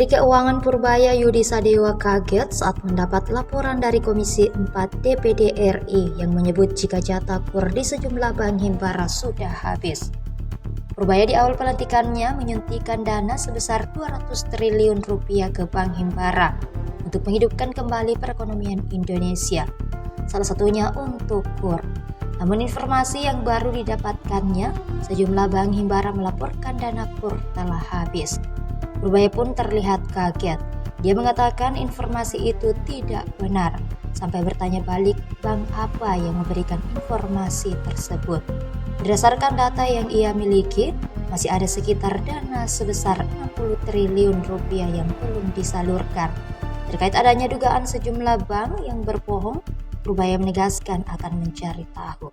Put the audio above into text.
Menteri Keuangan Purbaya Yudi Sadewa kaget saat mendapat laporan dari Komisi 4 DPD RI yang menyebut jika jatah KUR di sejumlah bank himbara sudah habis. Purbaya di awal pelantikannya menyuntikkan dana sebesar 200 triliun rupiah ke bank himbara untuk menghidupkan kembali perekonomian Indonesia, salah satunya untuk KUR. Namun informasi yang baru didapatkannya, sejumlah bank himbara melaporkan dana KUR telah habis. Purbaya pun terlihat kaget. Dia mengatakan informasi itu tidak benar, sampai bertanya balik bank apa yang memberikan informasi tersebut. Berdasarkan data yang ia miliki, masih ada sekitar dana sebesar 60 triliun rupiah yang belum disalurkan. Terkait adanya dugaan sejumlah bank yang berbohong, Purbaya menegaskan akan mencari tahu.